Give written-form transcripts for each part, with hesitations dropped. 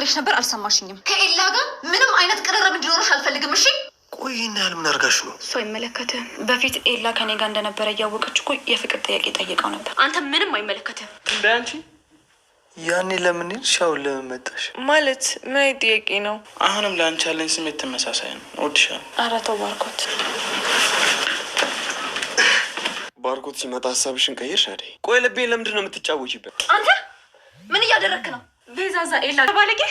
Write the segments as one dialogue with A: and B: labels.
A: ብለሽ ነበር አልሰማሽኝም። ከኤላ ጋር ምንም አይነት ቅርርብ እንዲኖርሽ አልፈልግም። እሺ
B: ቆይ እና ያል ምን አርጋሽ ነው?
A: ሰው አይመለከትም። በፊት ኤላ ከኔ ጋር እንደነበረ እያወቀች እኮ የፍቅር ጥያቄ ጠይቀው ነበር። አንተ ምንም አይመለከትም።
C: በአንቺ
B: ያኔ ለምን ሻውን ለምን መጣሽ?
C: ማለት ምን አይነት ጥያቄ ነው? አሁንም ለአንቺ ያለኝ ስሜት ተመሳሳይ ነው። እወድሻለሁ።
A: ኧረ ተው ባርኮት።
B: ባርኮት ሲመጣ ሀሳብሽን ቀይርሽ አይደል? ቆይ ልቤን ለምንድን ነው የምትጫወቺበት?
A: አንተ ምን እያደረክ ነው? ቤዛዛ ኤላ ባለጌ።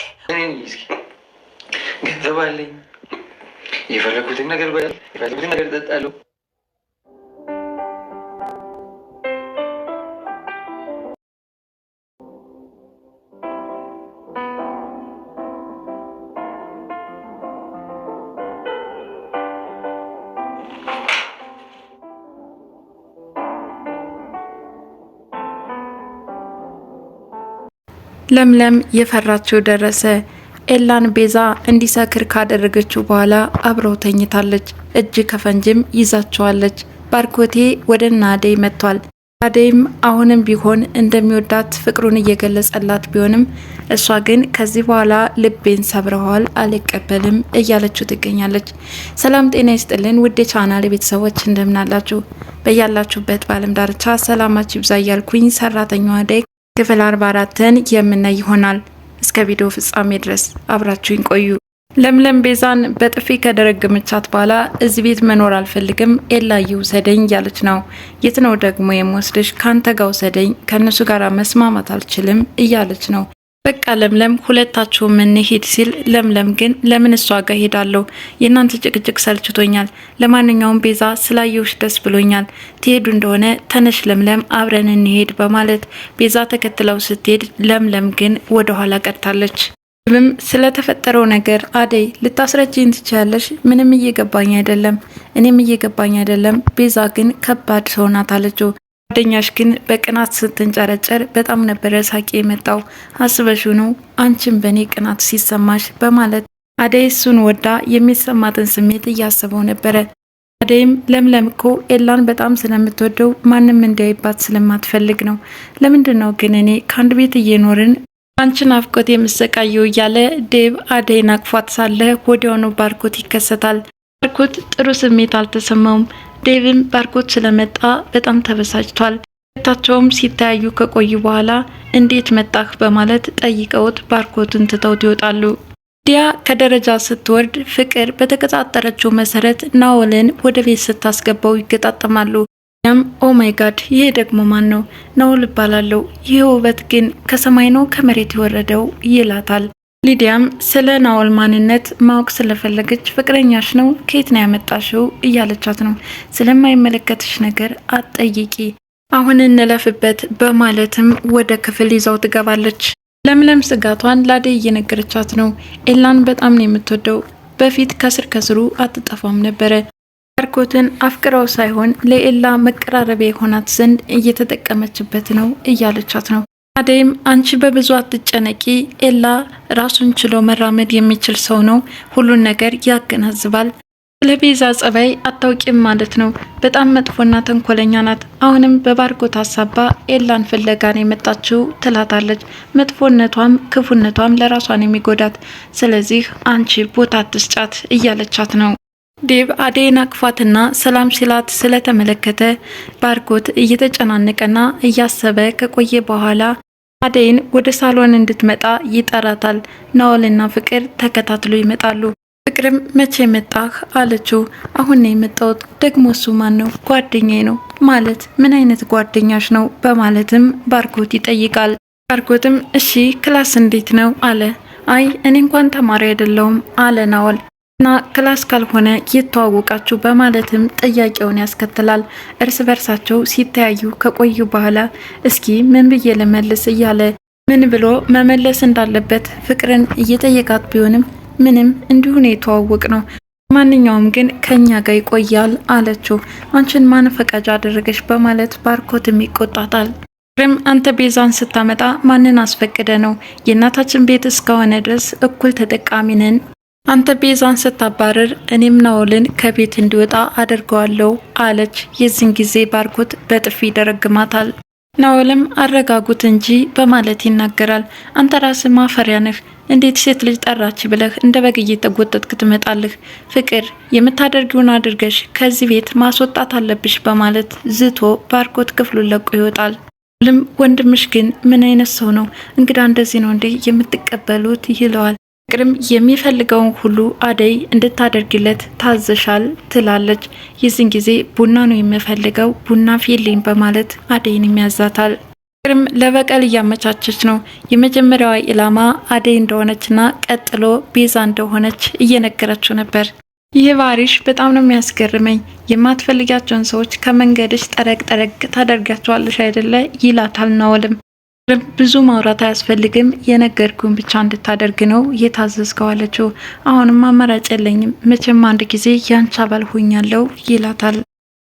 D: ገንዘብ አለኝ፣ የፈለኩትን ነገር በል፣ የፈለኩትን ነገር ጠጣለሁ።
E: ለምለም የፈራችው ደረሰ። ኤላን ቤዛ እንዲሰክር ካደረገችው በኋላ አብረው ተኝታለች። እጅ ከፈንጅም ይዛቸዋለች። ባርኮቴ ወደና አደይ መጥቷል። አደይም አሁንም ቢሆን እንደሚወዳት ፍቅሩን እየገለጸላት ቢሆንም እሷ ግን ከዚህ በኋላ ልቤን ሰብረዋል አልቀበልም እያለችው ትገኛለች። ሰላም ጤና ይስጥልን ውድ የቻናሌ ቤተሰቦች እንደምናላችሁ በያላችሁበት በዓለም ዳርቻ ሰላማችሁ ይብዛ እያልኩኝ ሰራተኛዋ አደይ ክፍል 44ን የምናይ ይሆናል። እስከ ቪዲዮ ፍጻሜ ድረስ አብራችሁኝ ቆዩ። ለምለም ቤዛን በጥፊ ከደረገመቻት በኋላ እዚህ ቤት መኖር አልፈልግም፣ ኤላዬ ውሰደኝ እያለች ነው። የት ነው ደግሞ የምወስድሽ? ካንተ ጋር ውሰደኝ፣ ከእነሱ ጋር መስማማት አልችልም እያለች ነው። በቃ ለምለም ሁለታችሁም እንሂድ ሲል፣ ለምለም ግን ለምን እሷ ጋር ሄዳለሁ? የእናንተ ጭቅጭቅ ሰልችቶኛል። ለማንኛውም ቤዛ ስላየውሽ ደስ ብሎኛል። ትሄዱ እንደሆነ ተነሽ ለምለም አብረን እንሄድ በማለት ቤዛ ተከትለው ስትሄድ፣ ለምለም ግን ወደ ኋላ ቀርታለች። ምንም ስለተፈጠረው ነገር አደይ ልታስረጅኝ ትችያለሽ? ምንም እየገባኝ አይደለም፣ እኔም እየገባኝ አይደለም። ቤዛ ግን ከባድ ሰው ናት አለችው። ጓደኛሽ ግን በቅናት ስትንጨረጨር በጣም ነበረ ሳቂ የመጣው። አስበሽው ነው አንቺም በእኔ ቅናት ሲሰማሽ በማለት አደይ እሱን ወዳ የሚሰማትን ስሜት እያሰበው ነበረ። አደይም ለምለም እኮ ኤላን በጣም ስለምትወደው ማንም እንዲያይባት ስለማትፈልግ ነው። ለምንድን ነው ግን እኔ ከአንድ ቤት እየኖርን አንቺን አፍቆት የምሰቃየው እያለ ዴብ አደይን አቅፏት ሳለ ወዲያውኑ ባርኮት ይከሰታል። ባርኮት ጥሩ ስሜት አልተሰማውም። ዴቭም ባርኮት ስለመጣ በጣም ተበሳጭቷል። ሁለታቸውም ሲተያዩ ከቆዩ በኋላ እንዴት መጣህ በማለት ጠይቀውት ባርኮትን ትተውት ይወጣሉ። ዲያ ከደረጃ ስትወርድ ፍቅር በተቀጣጠረችው መሰረት ናኦልን ወደ ቤት ስታስገባው ይገጣጠማሉ። ያም ኦ ማይ ጋድ ይሄ ደግሞ ማን ነው? ናኦል እባላለሁ። ይህ ውበት ግን ከሰማይ ነው ከመሬት የወረደው ይላታል። ሊዲያም ስለ ናኦል ማንነት ማወቅ ስለፈለገች ፍቅረኛሽ ነው ከየት ነው ያመጣሽው እያለቻት ነው። ስለማይመለከትሽ ነገር አትጠይቂ፣ አሁን እንለፍበት በማለትም ወደ ክፍል ይዛው ትገባለች። ለምለም ስጋቷን ላደይ እየነገረቻት ነው። ኤላን በጣም ነው የምትወደው። በፊት ከስር ከስሩ አትጠፋም ነበረ። ባርኮትን አፍቅረው ሳይሆን ለኤላ መቀራረቢያ የሆናት ዘንድ እየተጠቀመችበት ነው እያለቻት ነው። አደይም አንቺ በብዙ አትጨነቂ፣ ኤላ ራሱን ችሎ መራመድ የሚችል ሰው ነው፣ ሁሉን ነገር ያገናዝባል። ለቤዛ ጸባይ አታውቂም ማለት ነው። በጣም መጥፎና ተንኮለኛ ናት። አሁንም በባርኮት ሀሳባ ኤላን ፍለጋን የመጣችው ትላታለች። መጥፎነቷም ክፉነቷም ለራሷን የሚጎዳት፣ ስለዚህ አንቺ ቦታ አትስጫት እያለቻት ነው። ዴብ አደይን አቅፏትና ሰላም ሲላት ስለተመለከተ ባርኮት እየተጨናነቀና እያሰበ ከቆየ በኋላ አደይን ወደ ሳሎን እንድትመጣ ይጠራታል። ናኦልና ፍቅር ተከታትሎ ይመጣሉ። ፍቅርም መቼ መጣህ አለችው። አሁን ነው የመጣሁት። ደግሞ እሱ ማን ነው? ጓደኛዬ ነው። ማለት ምን አይነት ጓደኛሽ ነው? በማለትም ባርኮት ይጠይቃል። ባርኮትም እሺ ክላስ እንዴት ነው አለ። አይ እኔ እንኳን ተማሪ አይደለሁም አለ ናኦል። እና ክላስ ካልሆነ የተዋወቃችሁ በማለትም ጥያቄውን ያስከትላል። እርስ በርሳቸው ሲተያዩ ከቆዩ በኋላ እስኪ ምን ብዬ ልመልስ እያለ ምን ብሎ መመለስ እንዳለበት ፍቅርን እየጠየቃት ቢሆንም ምንም እንዲሁ የተዋወቅ ነው፣ ማንኛውም ግን ከኛ ጋር ይቆያል አለችው። አንቺን ማን ፈቃጅ አደረገች በማለት ባርኮትም ይቆጣታል። ፍቅርም አንተ ቤዛን ስታመጣ ማንን አስፈቅደ ነው? የእናታችን ቤት እስከሆነ ድረስ እኩል ተጠቃሚ ነን። አንተ ቤዛን ስታባረር እኔም ናኦልን ከቤት እንዲወጣ አድርገዋለሁ አለች። የዚህን ጊዜ ባርኮት በጥፊ ይደረግማታል። ናኦልም አረጋጉት እንጂ በማለት ይናገራል። አንተ ራስህ ማፈሪያ ነህ፣ እንዴት ሴት ልጅ ጠራች ብለህ እንደ በግ እየተጎተትክ ትመጣለህ? ፍቅር የምታደርጊውን አድርገሽ ከዚህ ቤት ማስወጣት አለብሽ በማለት ዝቶ ባርኮት ክፍሉን ለቆ ይወጣል። ናኦልም ወንድምሽ ግን ምን አይነት ሰው ነው? እንግዳ እንደዚህ ነው እንዴ የምትቀበሉት? ይለዋል። ፍቅርም የሚፈልገውን ሁሉ አደይ እንድታደርግለት ታዘሻል ትላለች። የዚህን ጊዜ ቡና ነው የምፈልገው ቡና ፊልኝ በማለት አደይን የሚያዛታል። ፍቅርም ለበቀል እያመቻቸች ነው። የመጀመሪያዋ ኢላማ አደይ እንደሆነችና ቀጥሎ ቤዛ እንደሆነች እየነገረችው ነበር። ይህ ባህሪሽ በጣም ነው የሚያስገርመኝ። የማትፈልጊያቸውን ሰዎች ከመንገድሽ ጠረቅ ታደርጋቸዋለሽ አይደለ? ይላታል ናኦልም። ብዙ ማውራት አያስፈልግም፣ የነገርኩን ብቻ እንድታደርግ ነው የታዘዝከው አለችው። አሁንም አማራጭ የለኝም፣ መቼም አንድ ጊዜ ያንቺ አባል ሆኛለሁ ይላታል።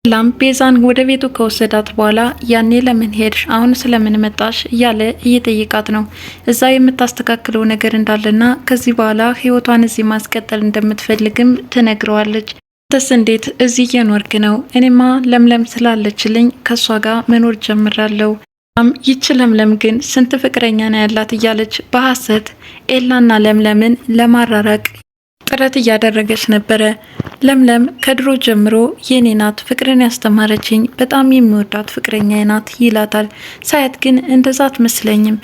E: ላም ቤዛን ወደ ቤቱ ከወሰዳት በኋላ ያኔ ለምን ሄድሽ፣ አሁን ስለምን መጣሽ እያለ እየጠየቃት ነው። እዛ የምታስተካክለው ነገር እንዳለና ከዚህ በኋላ ህይወቷን እዚህ ማስቀጠል እንደምትፈልግም ትነግረዋለች። አንተስ እንዴት እዚህ እየኖርክ ነው? እኔማ ለምለም ስላለችልኝ ከሷ ጋር መኖር ጀምራለሁ። ይች ለምለም ግን ስንት ፍቅረኛ ነው ያላት እያለች በሐሰት ኤላና ለምለምን ለማራራቅ ጥረት እያደረገች ነበረ። ለምለም ከድሮ ጀምሮ የኔ ናት፣ ፍቅርን ያስተማረችኝ በጣም የሚወዳት ፍቅረኛ ናት ይላታል። ሳያት ግን እንደዛ አትመስለኝም።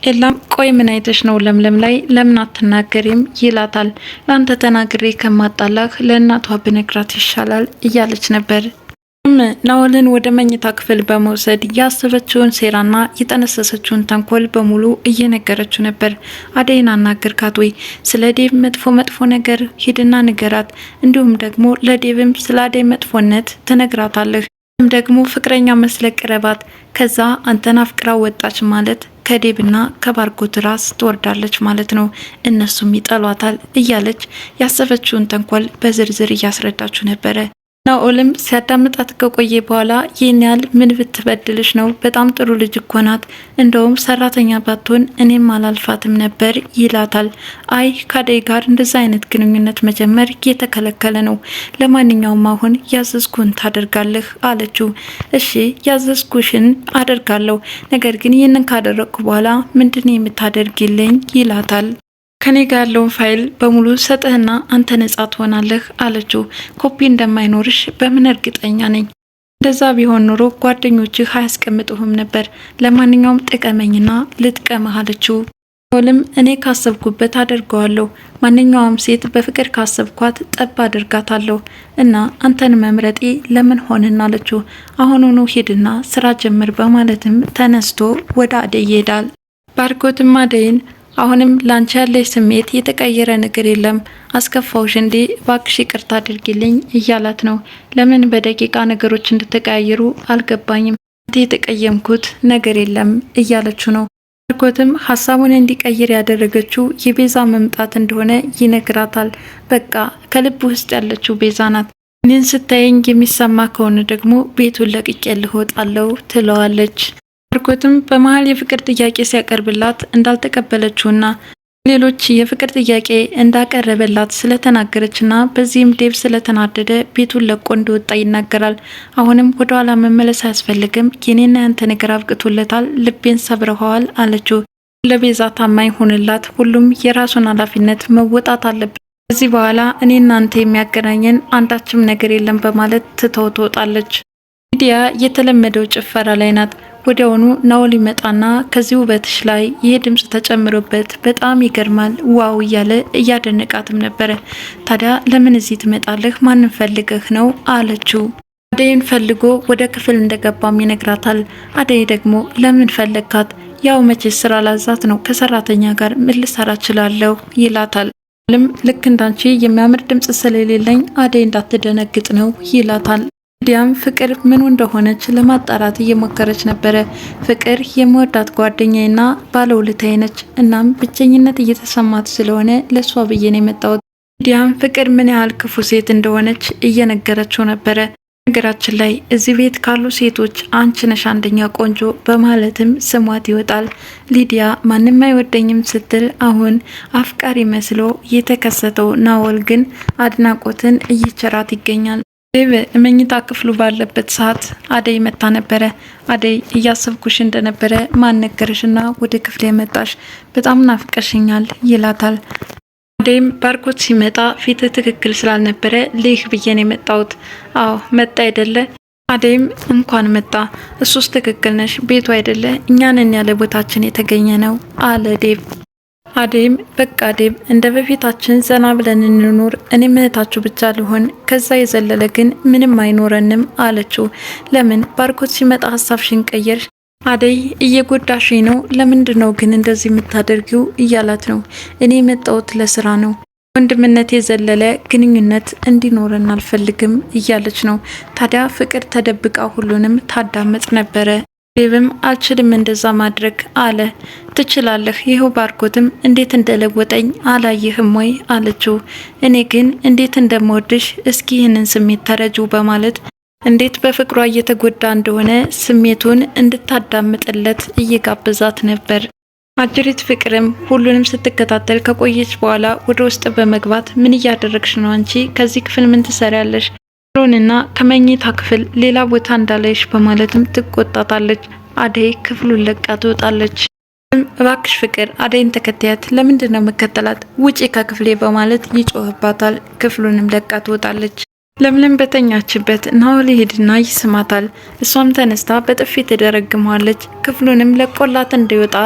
E: ኤላም ቆይ ምን አይተሽ ነው ለምለም ላይ ለምን አትናገሪም ይላታል። ለአንተ ተናግሬ ከማጣላህ ለእናቷ ብነግራት ይሻላል እያለች ነበር። ናኦልን ወደ መኝታ ክፍል በመውሰድ ያሰበችውን ሴራና የጠነሰሰችውን ተንኮል በሙሉ እየነገረችው ነበር። አደይን አናገርካት ወይ? ስለ ዴቭ መጥፎ ነገር ሂድና ንገራት። እንዲሁም ደግሞ ለዴቭም ስለ አደይ መጥፎነት ትነግራታለህ። ደግሞ ፍቅረኛ መስለቅ ቅረባት። ከዛ አንተን አፍቅራ ወጣች ማለት ከዴብና ከባርኮት ራስ ትወርዳለች ማለት ነው። እነሱም ይጠሏታል እያለች ያሰበችውን ተንኮል በዝርዝር እያስረዳችሁ ነበረ። ናኦልም ሲያዳምጣት ከቆየ በኋላ ይህን ያህል ምን ብትበድልሽ ነው? በጣም ጥሩ ልጅ እኮ ናት። እንደውም ሰራተኛ ባትሆን እኔም አላልፋትም ነበር ይላታል። አይ ከአደይ ጋር እንደዛ አይነት ግንኙነት መጀመር የተከለከለ ነው። ለማንኛውም አሁን ያዘዝኩን ታደርጋለህ አለችው። እሺ ያዘዝኩሽን አደርጋለሁ፣ ነገር ግን ይህንን ካደረግኩ በኋላ ምንድን የምታደርጊልኝ ይላታል። ከኔ ጋር ያለውን ፋይል በሙሉ ሰጥህና አንተ ነጻ ትሆናለህ አለችው። ኮፒ እንደማይኖርሽ በምን እርግጠኛ ነኝ? እንደዛ ቢሆን ኖሮ ጓደኞችህ አያስቀምጡህም ነበር። ለማንኛውም ጥቀመኝና ልጥቀምህ አለችው። ናኦልም እኔ ካሰብኩበት አደርገዋለሁ። ማንኛውም ሴት በፍቅር ካሰብኳት ጠብ አድርጋታለሁ እና አንተን መምረጤ ለምን ሆንን አለችው። አሁኑኑ ሂድና ስራ ጀምር በማለትም ተነስቶ ወደ አደይ ይሄዳል። ባርኮትም አደይን አሁንም ላንቺ ያለሽ ስሜት የተቀየረ ነገር የለም፣ አስከፋውሽ እንዴ? እባክሽ ይቅርታ አድርጊልኝ እያላት ነው። ለምን በደቂቃ ነገሮች እንድትቀያየሩ አልገባኝም። የተቀየምኩት ነገር የለም እያለችው ነው። ባርኮትም ሀሳቡን እንዲቀይር ያደረገችው የቤዛ መምጣት እንደሆነ ይነግራታል። በቃ ከልብ ውስጥ ያለችው ቤዛ ናት። እኔን ስታየኝ የሚሰማ ከሆነ ደግሞ ቤቱን ለቅቄልህ እወጣለሁ ትለዋለች። ባርኮትም በመሀል የፍቅር ጥያቄ ሲያቀርብላት እንዳልተቀበለችውና ሌሎች የፍቅር ጥያቄ እንዳቀረበላት ስለተናገረችና በዚህም ዴቭ ስለተናደደ ቤቱን ለቆ እንደወጣ ይናገራል። አሁንም ወደ ኋላ መመለስ አያስፈልግም፣ የኔና ያንተ ነገር አብቅቶለታል፣ ልቤን ሰብረኸዋል አለችው። ለቤዛ ታማኝ ሆንላት፣ ሁሉም የራሱን ኃላፊነት መወጣት አለበት። ከዚህ በኋላ እኔ እናንተ የሚያገናኘን አንዳችም ነገር የለም በማለት ትተው ትወጣለች። ሊዲያ የተለመደው ጭፈራ ላይ ናት። ወዲያውኑ ናኦል ይመጣና ከዚህ ውበትሽ ላይ ይህ ድምጽ ተጨምሮበት በጣም ይገርማል ዋው እያለ እያደነቃትም ነበረ። ታዲያ ለምን እዚህ ትመጣለህ? ማንን ፈልገህ ነው አለችው። አደይን ፈልጎ ወደ ክፍል እንደገባም ይነግራታል። አደይ ደግሞ ለምን ፈለግካት? ያው መቼ ስራ ላዛት ነው፣ ከሰራተኛ ጋር ምን ልሰራ እችላለሁ ይላታል። ልክ እንዳንቺ የሚያምር ድምጽ ስለሌለኝ አደይ እንዳትደነግጥ ነው ይላታል። ዲያም ፍቅር ምኑ እንደሆነች ለማጣራት እየሞከረች ነበረ። ፍቅር የመወዳት ጓደኛዬና ባለውለታዬ ነች። እናም ብቸኝነት እየተሰማት ስለሆነ ለሷ ብዬ ነው የመጣሁት። ዲያም ፍቅር ምን ያህል ክፉ ሴት እንደሆነች እየነገረችው ነበረ። ነገራችን ላይ እዚህ ቤት ካሉ ሴቶች አንቺ ነሽ አንደኛ ቆንጆ በማለትም ስሟት ይወጣል። ሊዲያ ማንም አይወደኝም ስትል አሁን አፍቃሪ መስሎ የተከሰተው ናኦል ግን አድናቆትን እየቸራት ይገኛል። ዴቭ መኝታ ክፍሉ ባለበት ሰዓት አደይ መታ ነበረ። አደይ እያሰብኩሽ እንደነበረ ማን ነገርሽና ወደ ክፍል የመጣሽ? በጣም ናፍቀሽኛል ይላታል። አደይም ባርኮት ሲመጣ ፊት ትክክል ስላልነበረ ልህ ብዬን የመጣሁት። አዎ መጣ አይደለ? አደይም እንኳን መጣ፣ እሱስ ትክክል ነሽ፣ ቤቱ አይደለ እኛንን ያለ ቦታችን የተገኘ ነው አለ ዴቭ። አደይም በቃ ዴቭ እንደ በፊታችን ዘና ብለን እንኖር፣ እኔም እህታችሁ ብቻ ልሆን፣ ከዛ የዘለለ ግን ምንም አይኖረንም አለችው። ለምን ባርኮት ሲመጣ ሀሳብሽን ቀየርሽ? አደይ እየጎዳሽኝ ነው፣ ለምንድን ነው ግን እንደዚህ የምታደርጊው እያላት ነው። እኔ የመጣሁት ለስራ ነው፣ ወንድምነት የዘለለ ግንኙነት እንዲኖረን አልፈልግም እያለች ነው። ታዲያ ፍቅር ተደብቃ ሁሉንም ታዳመጥ ነበረ። ዴቭም አልችልም እንደዛ ማድረግ አለ። ትችላለህ፣ ይኸው ባርኮትም እንዴት እንደለወጠኝ አላየህም ወይ አለችው። እኔ ግን እንዴት እንደምወድሽ እስኪ ይህንን ስሜት ተረጁ በማለት እንዴት በፍቅሯ እየተጎዳ እንደሆነ ስሜቱን እንድታዳምጥለት እየጋበዛት ነበር። አጅሪት ፍቅርም ሁሉንም ስትከታተል ከቆየች በኋላ ወደ ውስጥ በመግባት ምን እያደረግሽ ነው አንቺ? ከዚህ ክፍል ምን ትሰሪያለሽ? ሮንና ከመኝታ ክፍል ሌላ ቦታ እንዳለሽ በማለትም ትቆጣታለች። አደይ ክፍሉን ለቃ ትወጣለች። እባክሽ ፍቅር አደይን ተከታያት፣ ለምንድን ነው መከተላት? ውጪ ከክፍሌ በማለት ይጮህባታል። ክፍሉንም ለቃ ትወጣለች። ለምለም በተኛችበት ናኦል ሄድና ይስማታል። እሷም ተነስታ በጥፊ ትደረግመዋለች። ክፍሉንም ለቆላት እንዲወጣ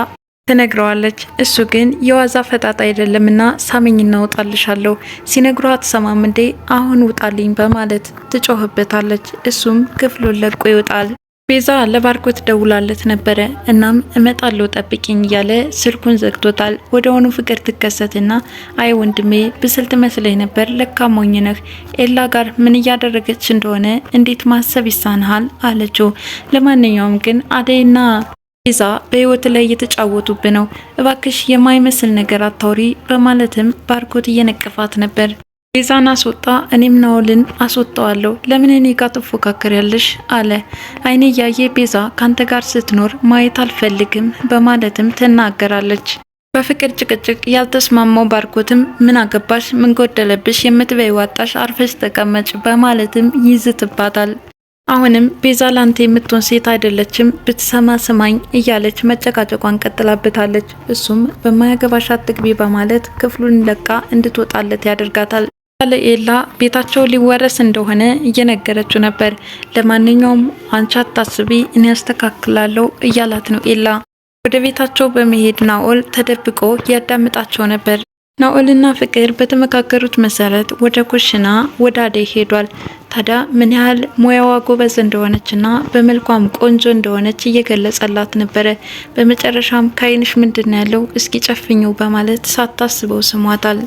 E: ትነግረዋለች። እሱ ግን የዋዛ ፈጣጣ አይደለምና ሳመኝ እናውጣልሻለሁ፣ ሲነግሯ አትሰማም እንዴ? አሁን ውጣልኝ በማለት ትጮህበታለች። እሱም ክፍሉን ለቆ ይወጣል። ቤዛ ለባርኮት ደውላለት ነበረ። እናም እመጣለሁ ጠብቂኝ እያለ ስልኩን ዘግቶታል። ወደሆኑ ፍቅር ትከሰትና አይ ወንድሜ ብስል ትመስለኝ ነበር፣ ለካ ሞኝ ነህ። ኤላ ጋር ምን እያደረገች እንደሆነ እንዴት ማሰብ ይሳንሃል አለችው። ለማንኛውም ግን አደይና ቤዛ በህይወት ላይ እየተጫወቱብ ነው፣ እባክሽ የማይመስል ነገር አታውሪ በማለትም ባርኮት እየነቀፋት ነበር። ቤዛን አስወጣ፣ እኔም ናኦልን አስወጣዋለሁ፣ ለምን እኔ ጋር ትፎካከሪያለሽ አለ። አይኔ እያየ ቤዛ ካንተ ጋር ስትኖር ማየት አልፈልግም በማለትም ትናገራለች። በፍቅር ጭቅጭቅ ያልተስማማው ባርኮትም ምን አገባሽ፣ ምን ጎደለብሽ፣ የምትበይ ዋጣሽ፣ አርፈሽ ተቀመጭ በማለትም ይዝትባታል። አሁንም ቤዛ ላንተ የምትሆን ሴት አይደለችም፣ ብትሰማ ስማኝ እያለች መጨቃጨቋን ቀጥላበታለች። እሱም በማያገባሽ አትግቢ በማለት ክፍሉን ለቃ እንድትወጣለት ያደርጋታል። ለኤላ ቤታቸው ሊወረስ እንደሆነ እየነገረችው ነበር። ለማንኛውም አንቺ አታስቢ፣ እኔ ያስተካክላለሁ እያላት ነው ኤላ። ወደ ቤታቸው በመሄድ ናኦል ተደብቆ ያዳምጣቸው ነበር። ናኦልና ፍቅር በተመካከሩት መሰረት ወደ ኩሽና ወደ አደይ ሄዷል። ታዲያ ምን ያህል ሙያዋ ጎበዝ እንደሆነችና በመልኳም ቆንጆ እንደሆነች እየገለጸላት ነበረ። በመጨረሻም ከአይንሽ ምንድን ያለው እስኪ ጨፍኙ በማለት ሳታስበው ስሟታል።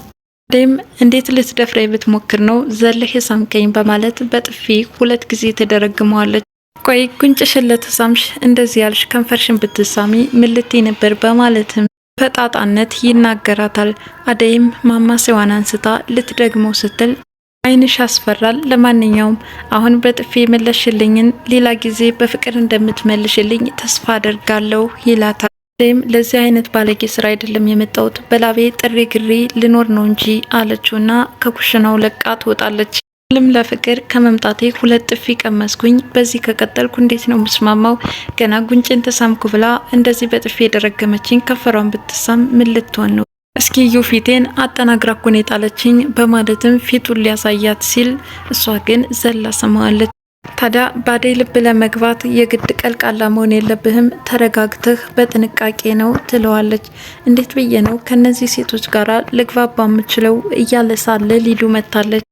E: አደይም እንዴት ልትደፍረኝ ብትሞክር ነው ዘለህ የሳምከኝ በማለት በጥፊ 2 ጊዜ ተደረግመዋለች። ቆይ ጉንጭሽን ለተሳምሽ እንደዚህ ያልሽ ከንፈርሽን ብትሳሚ ምን ልትይ ነበር በማለትም ፈጣጣነት ይናገራታል። አደይም ማማሰዋን አንስታ ልትደግመው ስትል አይንሽ ያስፈራል፣ ለማንኛውም አሁን በጥፊ የመለሽልኝን ሌላ ጊዜ በፍቅር እንደምትመልሽልኝ ተስፋ አደርጋለሁ ይላታል። አደይም ለዚህ አይነት ባለጌ ስራ አይደለም የመጣሁት፣ በላቤ ጥሬ ግሬ ልኖር ነው እንጂ አለችውና ከኩሽናው ለቃ ትወጣለች። ልም ለፍቅር ከመምጣቴ 2 ጥፊ ቀመስኩኝ፣ በዚህ ከቀጠልኩ እንዴት ነው ምስማማው? ገና ጉንጭን ተሳምኩ ብላ እንደዚህ በጥፊ የደረገመችኝ ከፈሯን ብትሳም ምን ልትሆን ነው? እስኪ እዩ ፊቴን አጠናግራ እኮ ነው የጣለችኝ በማለትም ፊቱን ሊያሳያት ሲል እሷ ግን ዘላ ሰማዋለች። ታዲያ በአደይ ልብ ለመግባት የግድ ቀልቃላ መሆን የለብህም፣ ተረጋግተህ በጥንቃቄ ነው ትለዋለች። እንዴት ብዬ ነው ከነዚህ ሴቶች ጋር ልግባባ የምችለው እያለ ሳለ ሊዱ መታለች።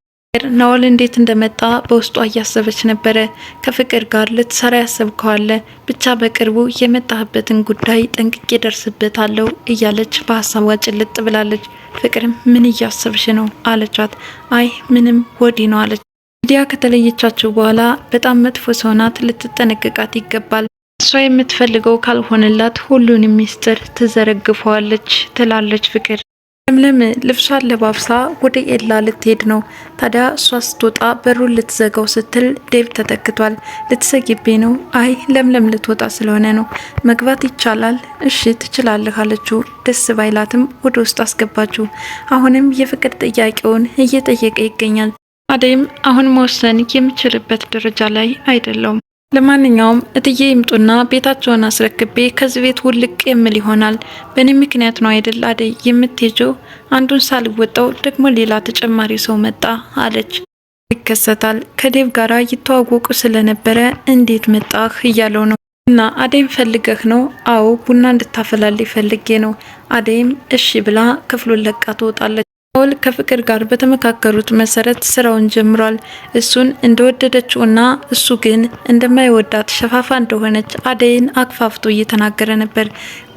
E: ናኦል እንዴት እንደመጣ በውስጧ እያሰበች ነበረ። ከፍቅር ጋር ልትሰራ ያሰብከዋለ፣ ብቻ በቅርቡ የመጣህበትን ጉዳይ ጠንቅቄ ደርስበታለሁ እያለች በሀሳቧ ጭልጥ ብላለች። ፍቅርም ምን እያሰብሽ ነው አለቻት። አይ ምንም ወዲህ ነው አለች። ሊዲያ ከተለየቻቸው በኋላ በጣም መጥፎ ሰው ናት፣ ልትጠነቅቃት ይገባል። እሷ የምትፈልገው ካልሆነላት ሁሉንም ሚስጥር ትዘረግፈዋለች ትላለች ፍቅር። ለምለም ልብሷን ለባብሳ ወደ ኤላ ልትሄድ ነው። ታዲያ እሷ ስትወጣ በሩን ልትዘጋው ስትል ዴቭ ተተክቷል። ልትሰጊቤ ነው? አይ ለምለም ልትወጣ ስለሆነ ነው። መግባት ይቻላል? እሺ ትችላለህ አለችው። ደስ ባይላትም ወደ ውስጥ አስገባችው። አሁንም የፍቅር ጥያቄውን እየጠየቀ ይገኛል። አደይም አሁን መወሰን የምችልበት ደረጃ ላይ አይደለውም። ለማንኛውም እትዬ ይምጡና ቤታቸውን አስረክቤ ከዚህ ቤት ውልቅ የምል ይሆናል። በእኔ ምክንያት ነው አይደል አደይ የምትሄጂው? አንዱን ሳልወጣው ደግሞ ሌላ ተጨማሪ ሰው መጣ አለች። ይከሰታል። ከዴቭ ጋራ ይተዋወቁ ስለነበረ እንዴት መጣህ እያለው ነው። እና አደይም ፈልገህ ነው? አዎ ቡና እንድታፈላልኝ ፈልጌ ነው። አደይም እሺ ብላ ክፍሉን ለቃ ትወጣለች። ናኦል ከፍቅር ጋር በተመካከሩት መሰረት ስራውን ጀምሯል። እሱን እንደወደደችውና እሱ ግን እንደማይወዳት ሸፋፋ እንደሆነች አደይን አክፋፍቶ እየተናገረ ነበር።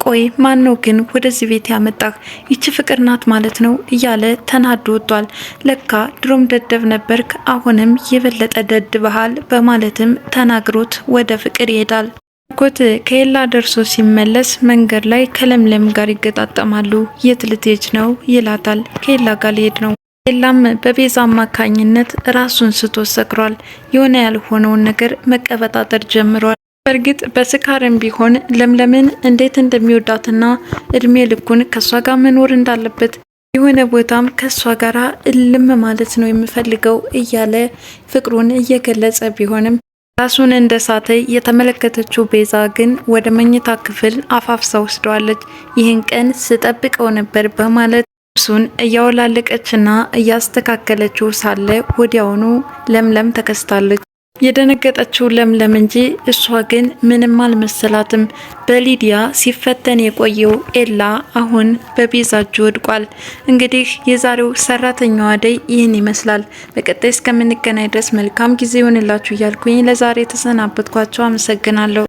E: ቆይ ማን ነው ግን ወደዚህ ቤት ያመጣህ? ይቺ ፍቅር ናት ማለት ነው እያለ ተናዶ ወጥቷል። ለካ ድሮም ደደብ ነበርክ፣ አሁንም የበለጠ ደድበሃል በማለትም ተናግሮት ወደ ፍቅር ይሄዳል። ባርኮት ከኤላ ደርሶ ሲመለስ መንገድ ላይ ከለምለም ጋር ይገጣጠማሉ። የት ልትሄጂ ነው ይላታል። ከኤላ ጋር ሊሄድ ነው። ኤላም በቤዛ አማካኝነት ራሱን ስቶ ሰክሯል። የሆነ ያልሆነውን ነገር መቀበጣጠር ጀምሯል። በእርግጥ በስካርም ቢሆን ለምለምን እንዴት እንደሚወዳትና እድሜ ልኩን ከሷ ጋር መኖር እንዳለበት የሆነ ቦታም ከሷ ጋር እልም ማለት ነው የምፈልገው እያለ ፍቅሩን እየገለጸ ቢሆንም ራሱን እንደሳተ የተመለከተችው ቤዛ ግን ወደ መኝታ ክፍል አፋፍሳ ወስደዋለች። ይህን ቀን ስጠብቀው ነበር በማለት እሱን እያወላለቀችና እያስተካከለችው ሳለ ወዲያውኑ ለምለም ተከስታለች። የደነገጠችው ለምለም እንጂ እሷ ግን ምንም አልመሰላትም። በሊዲያ ሲፈተን የቆየው ኤላ አሁን በቤዛ እጅ ወድቋል። እንግዲህ የዛሬው ሰራተኛዋ አደይ ይህን ይመስላል። በቀጣይ እስከምንገናኝ ድረስ መልካም ጊዜ ይሆንላችሁ እያልኩኝ ለዛሬ ተሰናበትኳቸው። አመሰግናለሁ።